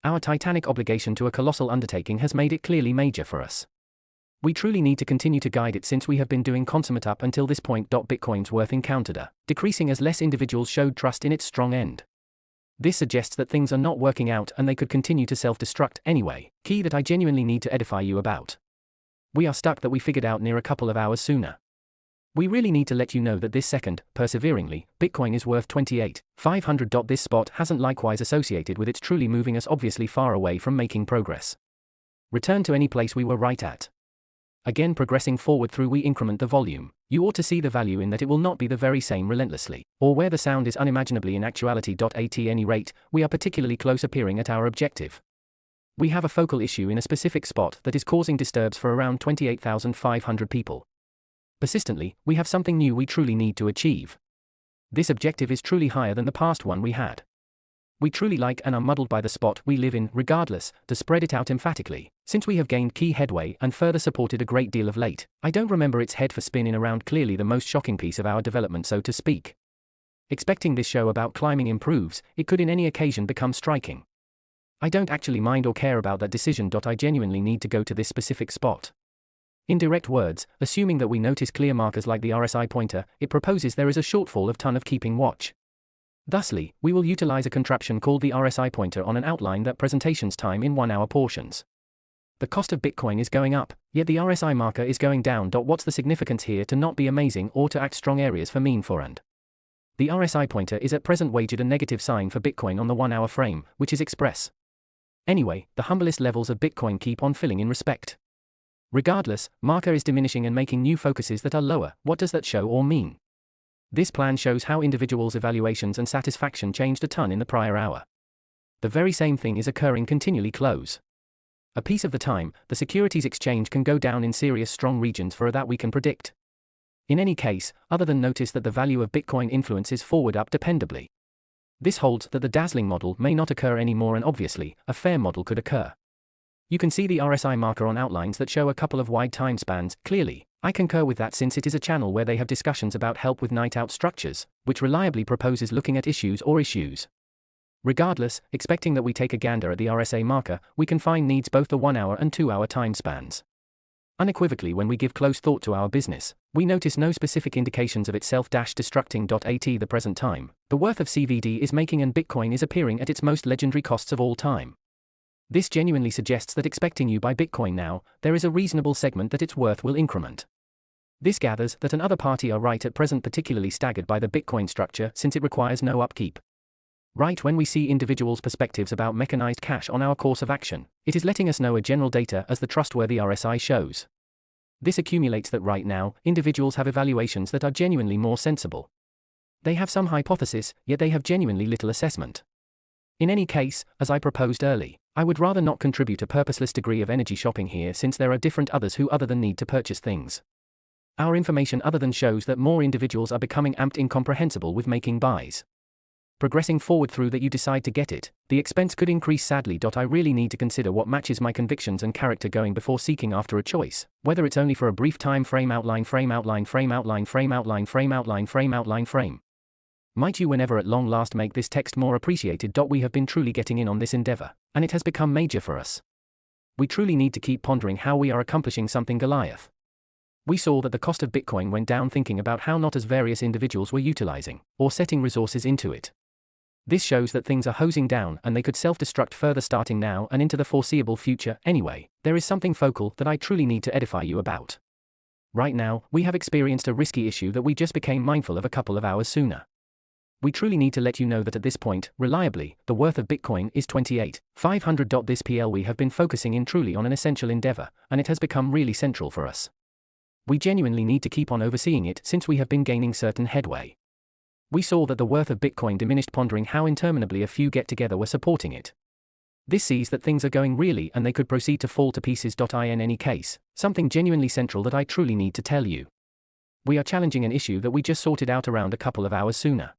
Our titanic obligation to a colossal undertaking has made it clearly major for us. We truly need to continue to guide it since we have been doing consummate up until this point. Bitcoin's worth encountered a decreasing as less individuals showed trust in its strong end. This suggests that things are not working out and they could continue to self-destruct anyway. Key that I genuinely need to edify you about. We are stuck that we figured out near a couple of hours sooner. We really need to let you know that this second, perseveringly, Bitcoin is worth 28,500. This spot hasn't likewise associated with its truly moving us obviously far away from making progress. Return to any place we were right at. Again progressing forward through we increment the volume. You ought to see the value in that it will not be the very same relentlessly, or where the sound is unimaginably in actuality. At any rate, we are particularly close appearing at our objective. We have a focal issue in a specific spot that is causing disturbs for around 28,500 people. Persistently, we have something new we truly need to achieve. This objective is truly higher than the past one we had. We truly like and are muddled by the spot we live in, regardless, to spread it out emphatically, since we have gained key headway and further supported a great deal of late. I don't remember its head for spin in around clearly the most shocking piece of our development, so to speak. Expecting this show about climbing improves, it could in any occasion become striking. I don't actually mind or care about that decision. I genuinely need to go to this specific spot. In direct words, assuming that we notice clear markers like the RSI pointer, it proposes there is a shortfall of ton of keeping watch. Thusly, we will utilize a contraption called the RSI pointer on an outline that presentations time in 1 hour portions. The cost of Bitcoin is going up, yet the RSI marker is going down. What's the significance here to not be amazing or to act strong areas for mean for and? The RSI pointer is at present wagered a negative sign for Bitcoin on the 1 hour frame, which is express. Anyway, the humblest levels of Bitcoin keep on filling in respect. Regardless, marker is diminishing and making new focuses that are lower. What does that show or mean? This plan shows how individuals' evaluations and satisfaction changed a ton in the prior hour. The very same thing is occurring continually close. A piece of the time, the securities exchange can go down in serious strong regions for that we can predict. In any case, other than notice that the value of Bitcoin influences forward up dependably. This holds that the dazzling model may not occur anymore and obviously, a fair model could occur. You can see the RSI marker on outlines that show a couple of wide time spans. Clearly, I concur with that since it is a channel where they have discussions about help with night-out structures, which reliably proposes looking at issues. Regardless, expecting that we take a gander at the RSA marker, we can find needs both the 1 hour and 2 hour time spans. Unequivocally, when we give close thought to our business, we notice no specific indications of it self-destructing. At the present time, the worth of CVD is making and Bitcoin is appearing at its most legendary costs of all time. This genuinely suggests that expecting you buy Bitcoin now, there is a reasonable segment that its worth will increment. This gathers that another party are right at present particularly staggered by the Bitcoin structure since it requires no upkeep. Right when we see individuals' perspectives about mechanized cash on our course of action, it is letting us know a general data as the trustworthy RSI shows. This accumulates that right now, individuals have evaluations that are genuinely more sensible. They have some hypothesis, yet they have genuinely little assessment. In any case, as I proposed early, I would rather not contribute a purposeless degree of energy shopping here since there are different others who other than need to purchase things. Our information other than shows that more individuals are becoming amped incomprehensible with making buys. Progressing forward through that you decide to get it, the expense could increase sadly. I really need to consider what matches my convictions and character going before seeking after a choice, whether it's only for a brief time frame outline. Might you whenever at long last make this text more appreciated. We have been truly getting in on this endeavor, and it has become major for us. We truly need to keep pondering how we are accomplishing something Goliath. We saw that the cost of Bitcoin went down thinking about how not as various individuals were utilizing, or setting resources into it. This shows that things are hosing down and they could self-destruct further starting now and into the foreseeable future. Anyway, there is something focal that I truly need to edify you about. Right now, we have experienced a risky issue that we just became mindful of a couple of hours sooner. We truly need to let you know that at this point, reliably, the worth of Bitcoin is 28,500. This PL we have been focusing in truly on an essential endeavor, and it has become really central for us. We genuinely need to keep on overseeing it since we have been gaining certain headway. We saw that the worth of Bitcoin diminished pondering how interminably a few get together were supporting it. This sees that things are going really and they could proceed to fall to pieces. In any case, something genuinely central that I truly need to tell you. We are challenging an issue that we just sorted out around a couple of hours sooner.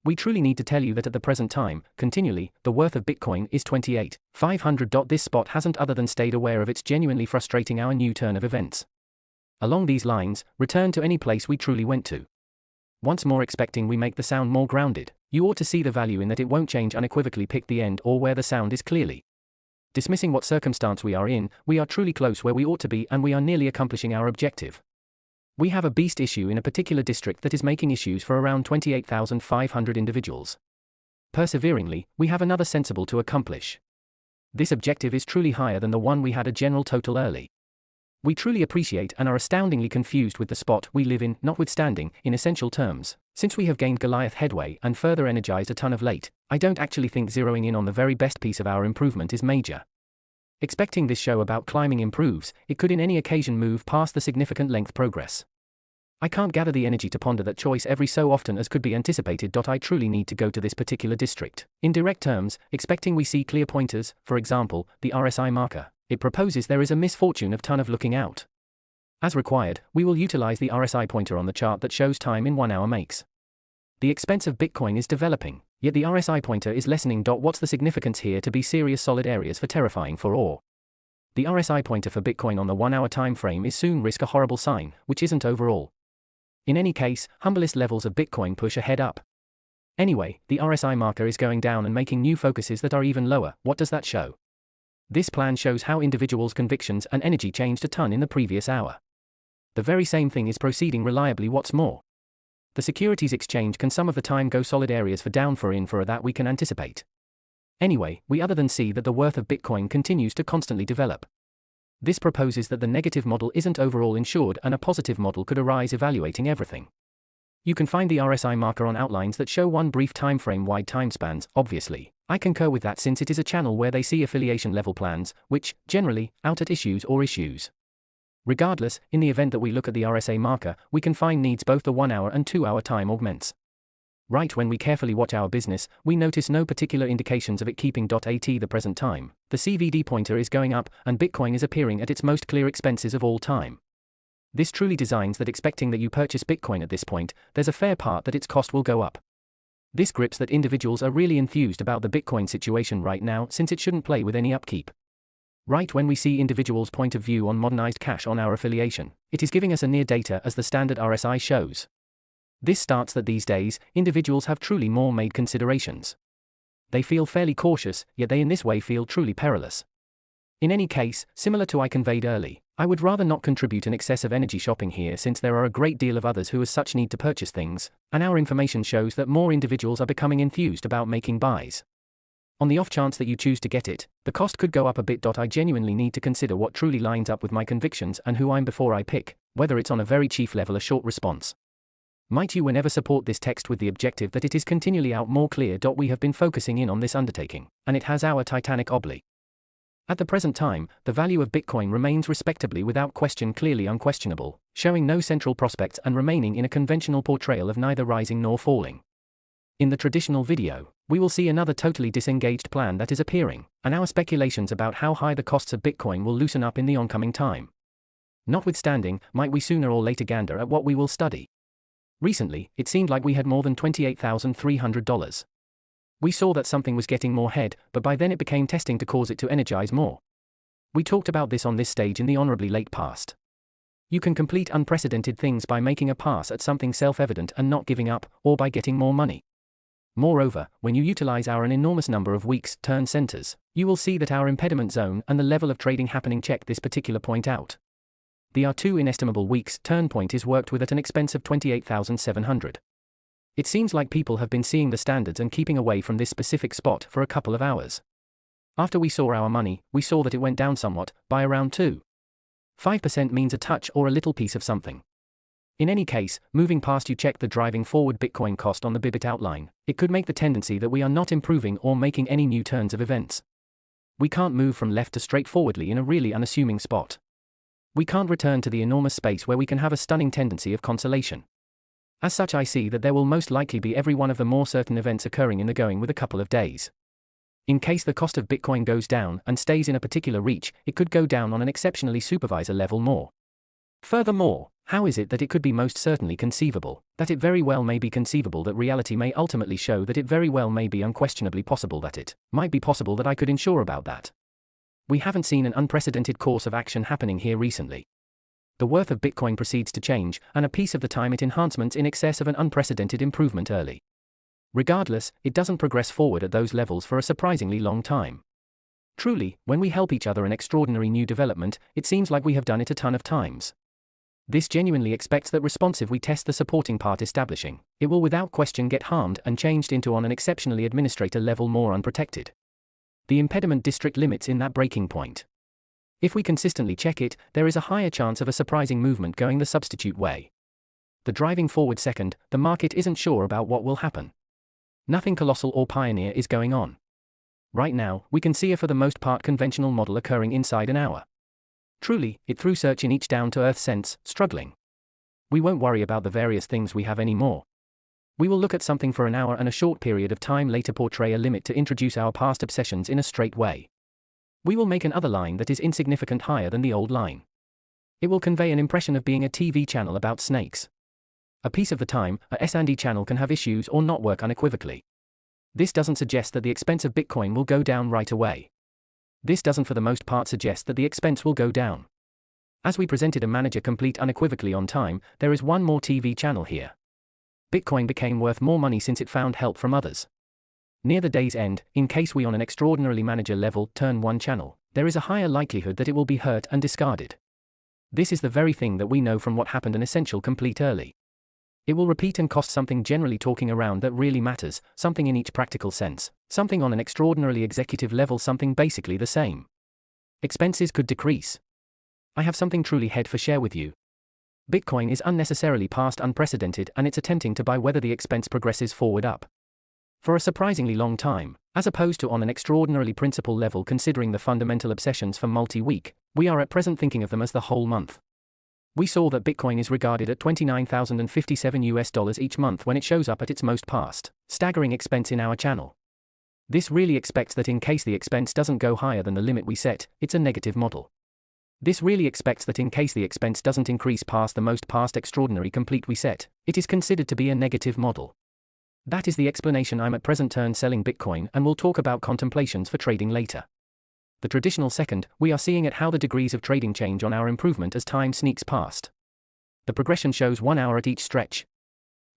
We truly need to tell you that at the present time, continually, the worth of Bitcoin is 28,500. This spot hasn't other than stayed aware of its genuinely frustrating our new turn of events. Along these lines, return to any place we truly went to. Once more expecting we make the sound more grounded, You ought to see the value in that it won't change unequivocally, pick the end or where the sound is clearly. Dismissing what circumstance we are in, we are truly close where we ought to be and we are nearly accomplishing our objective. We have a beast issue in a particular district that is making issues for around 28,500 individuals. Perseveringly, we have another sensible to accomplish. This objective is truly higher than the one we had a general total early. We truly appreciate and are astoundingly confused with the spot we live in, notwithstanding, in essential terms, since we have gained Goliath headway and further energized a ton of late, I don't actually think zeroing in on the very best piece of our improvement is major. Expecting this show about climbing improves, it could in any occasion move past the significant length progress. I can't gather the energy to ponder that choice every so often as could be anticipated. I truly need to go to this particular district. In direct terms, expecting we see clear pointers, for example, the RSI marker. It proposes there is a misfortune of ton of looking out. As required, we will utilize the RSI pointer on the chart that shows time in 1 hour makes. The expense of Bitcoin is developing, yet the RSI pointer is lessening. What's the significance here to be serious solid areas for terrifying for awe? The RSI pointer for Bitcoin on the 1 hour time frame is soon risk a horrible sign, which isn't overall. In any case, humblest levels of Bitcoin push ahead up. Anyway, the RSI marker is going down and making new focuses that are even lower. What does that show? This plan shows how individuals' convictions and energy changed a ton in the previous hour. The very same thing is proceeding reliably. What's more, the securities exchange can some of the time go solid areas for down for in for that we can anticipate. Anyway, we other than see that the worth of Bitcoin continues to constantly develop. This proposes that the negative model isn't overall insured and a positive model could arise evaluating everything. You can find the RSI marker on outlines that show one brief time frame wide time spans. Obviously, I concur with that since it is a channel where they see affiliation level plans, which, generally, out at issues or issues. Regardless, in the event that we look at the RSA marker, we can find needs both the 1 hour and 2 hour time augments. Right when we carefully watch our business, we notice no particular indications of it keeping at the present time. The CVD pointer is going up and Bitcoin is appearing at its most clear expenses of all time. This truly designs that expecting that you purchase Bitcoin at this point, there's a fair part that its cost will go up. This grips that individuals are really enthused about the Bitcoin situation right now since it shouldn't play with any upkeep. Right when we see individuals' point of view on modernized cash on our affiliation, it is giving us a near data as the standard RSI shows. This starts that these days, individuals have truly more made considerations. They feel fairly cautious, yet they in this way feel truly perilous. In any case, similar to I conveyed early, I would rather not contribute an excess of energy shopping here since there are a great deal of others who as such need to purchase things, and our information shows that more individuals are becoming enthused about making buys. On the off chance that you choose to get it, the cost could go up a bit. I genuinely need to consider what truly lines up with my convictions and who I'm before I pick, whether it's on a very chief level a short response. Might you whenever support this text with the objective that it is continually out more clear. We have been focusing in on this undertaking, and it has our titanic obli. At the present time, the value of Bitcoin remains respectably without question clearly unquestionable, showing no central prospects and remaining in a conventional portrayal of neither rising nor falling. In the traditional video, we will see another totally disengaged plan that is appearing, and our speculations about how high the costs of Bitcoin will loosen up in the oncoming time. Notwithstanding, might we sooner or later gander at what we will study. Recently, it seemed like we had more than $28,300. We saw that something was getting more head, but by then it became testing to cause it to energize more. We talked about this on this stage in the honorably late past. You can complete unprecedented things by making a pass at something self-evident and not giving up, or by getting more money. Moreover, when you utilize our an enormous number of weeks turn centers, you will see that our impediment zone and the level of trading happening check this particular point out. The R2 inestimable weeks turn point is worked with at an expense of 28,700. It seems like people have been seeing the standards and keeping away from this specific spot for a couple of hours. After we saw our money, we saw that it went down somewhat, by around 2.5% means a touch or a little piece of something. In any case, moving past you check the driving forward Bitcoin cost on the Bibit outline, it could make the tendency that we are not improving or making any new turns of events. We can't move from left to straightforwardly in a really unassuming spot. We can't return to the enormous space where we can have a stunning tendency of consolation. As such, I see that there will most likely be every one of the more certain events occurring in the going with a couple of days. In case the cost of Bitcoin goes down and stays in a particular reach, it could go down on an exceptionally supervisor level more. Furthermore, how is it that it could be most certainly conceivable, that it very well may be conceivable that reality may ultimately show that it very well may be unquestionably possible that it might be possible that I could ensure about that? We haven't seen an unprecedented course of action happening here recently. The worth of Bitcoin proceeds to change, and a piece of the time it enhancements in excess of an unprecedented improvement early. Regardless, it doesn't progress forward at those levels for a surprisingly long time. Truly, when we help each other in extraordinary new development, it seems like we have done it a ton of times. This genuinely expects that responsive we test the supporting part establishing, it will without question get harmed and changed into on an exceptionally administrator level more unprotected. The impediment district limits in that breaking point. If we consistently check it, there is a higher chance of a surprising movement going the substitute way. The driving forward second, the market isn't sure about what will happen. Nothing colossal or pioneer is going on. Right now, we can see a for the most part conventional model occurring inside an hour. Truly, it through search in each down-to-earth sense, struggling. We won't worry about the various things we have anymore. We will look at something for an hour and a short period of time later portray a limit to introduce our past obsessions in a straight way. We will make another line that is insignificant higher than the old line. It will convey an impression of being a TV channel about snakes. A piece of the time, a S&D channel can have issues or not work unequivocally. This doesn't suggest that the expense of Bitcoin will go down right away. This doesn't for the most part suggest that the expense will go down. As we presented a manager complete unequivocally on time, there is one more TV channel here. Bitcoin became worth more money since it found help from others. Near the day's end, in case we on an extraordinarily manager level turn one channel, there is a higher likelihood that it will be hurt and discarded. This is the very thing that we know from what happened an essential complete early. It will repeat and cost something generally talking around that really matters, something in each practical sense, something on an extraordinarily executive level, something basically the same. Expenses could decrease. I have something truly head for share with you. Bitcoin is unnecessarily past unprecedented and it's attempting to buy whether the expense progresses forward up. For a surprisingly long time, as opposed to on an extraordinarily principle level considering the fundamental obsessions for multi-week, we are at present thinking of them as the whole month. We saw that Bitcoin is regarded at $29,057 each month when it shows up at its most past staggering expense in our channel. This really expects that in case the expense doesn't go higher than the limit we set, it's a negative model. This really expects that in case the expense doesn't increase past the most past extraordinary complete we set, it is considered to be a negative model. That is the explanation I'm at present turn selling Bitcoin, and we'll talk about contemplations for trading later. The traditional second, we are seeing at how the degrees of trading change on our improvement as time sneaks past. The progression shows 1 hour at each stretch.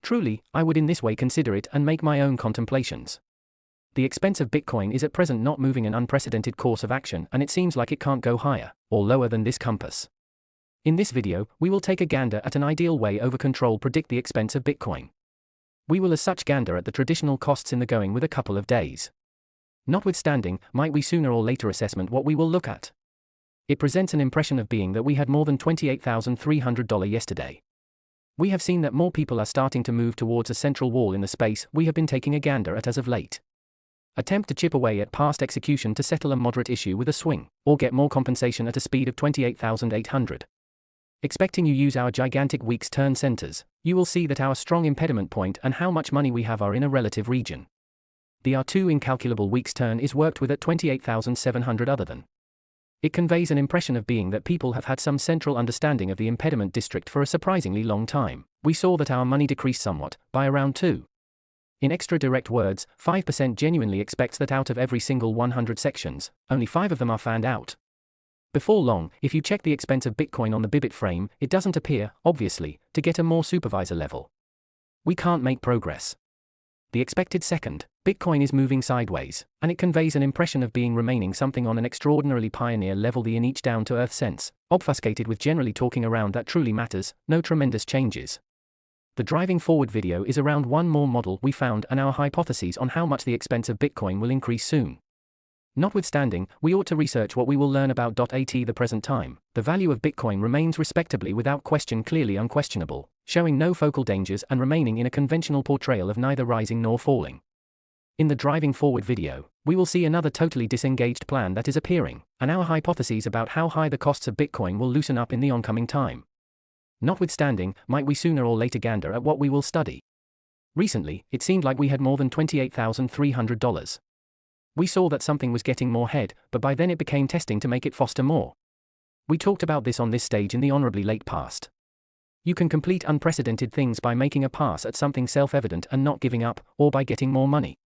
Truly, I would in this way consider it and make my own contemplations. The expense of Bitcoin is at present not moving an unprecedented course of action, and it seems like it can't go higher or lower than this compass. In this video, we will take a gander at an ideal way over control predict the expense of Bitcoin. We will as such gander at the traditional costs in the going with a couple of days. Notwithstanding, might we sooner or later assessment what we will look at. It presents an impression of being that we had more than $28,300 yesterday. We have seen that more people are starting to move towards a central wall in the space we have been taking a gander at as of late. Attempt to chip away at past execution to settle a moderate issue with a swing, or get more compensation at a speed of 28,800. Expecting you use our gigantic week's turn centers, you will see that our strong impediment point and how much money we have are in a relative region. The R2 incalculable week's turn is worked with at 28,700 other than. It conveys an impression of being that people have had some central understanding of the impediment district for a surprisingly long time. We saw that our money decreased somewhat, by around 2. In extra direct words, 5% genuinely expects that out of every single 100 sections, only 5 of them are fanned out. Before long, if you check the expense of Bitcoin on the Bibit frame, it doesn't appear, obviously, to get a more supervisor level. We can't make progress. The expected second, Bitcoin is moving sideways, and it conveys an impression of being remaining something on an extraordinarily pioneer level the in each down-to-earth sense, obfuscated with generally talking around that truly matters, no tremendous changes. The driving forward video is around one more model we found and our hypotheses on how much the expense of Bitcoin will increase soon. Notwithstanding, we ought to research what we will learn about at the present time. The value of Bitcoin remains respectably without question clearly unquestionable, showing no focal dangers and remaining in a conventional portrayal of neither rising nor falling. In the driving forward video, we will see another totally disengaged plan that is appearing, and our hypotheses about how high the costs of Bitcoin will loosen up in the oncoming time. Notwithstanding, might we sooner or later gander at what we will study. Recently, it seemed like we had more than $28,300. We saw that something was getting more head, but by then it became testing to make it foster more. We talked about this on this stage in the honorably late past. You can complete unprecedented things by making a pass at something self-evident and not giving up, or by getting more money.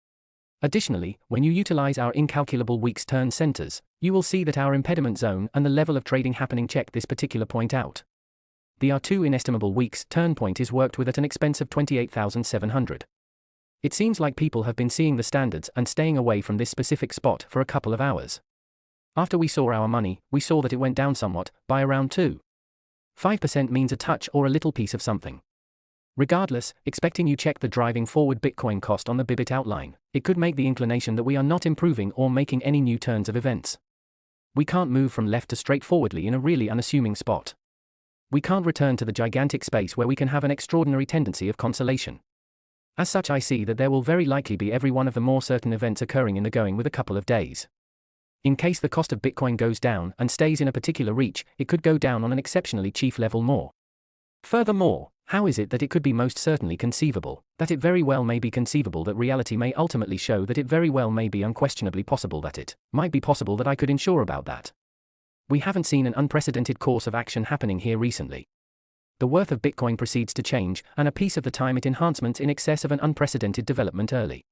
Additionally, when you utilize our incalculable week's turn centers, you will see that our impediment zone and the level of trading happening check this particular point out. The R2 inestimable week's turn point is worked with at an expense of 28,700. It seems like people have been seeing the standards and staying away from this specific spot for a couple of hours. After we saw our money, we saw that it went down somewhat, by around 2.5% means a touch or a little piece of something. Regardless, expecting you check the driving forward Bitcoin cost on the Bybit outline, it could make the inclination that we are not improving or making any new turns of events. We can't move from left to straightforwardly in a really unassuming spot. We can't return to the gigantic space where we can have an extraordinary tendency of consolation. As such, I see that there will very likely be every one of the more certain events occurring in the going with a couple of days. In case the cost of Bitcoin goes down and stays in a particular reach, it could go down on an exceptionally cheap level more. Furthermore, how is it that it could be most certainly conceivable, that it very well may be conceivable that reality may ultimately show that it very well may be unquestionably possible that it might be possible that I could ensure about that? We haven't seen an unprecedented course of action happening here recently. The worth of Bitcoin proceeds to change, and a piece of the time it enhancements in excess of an unprecedented development early.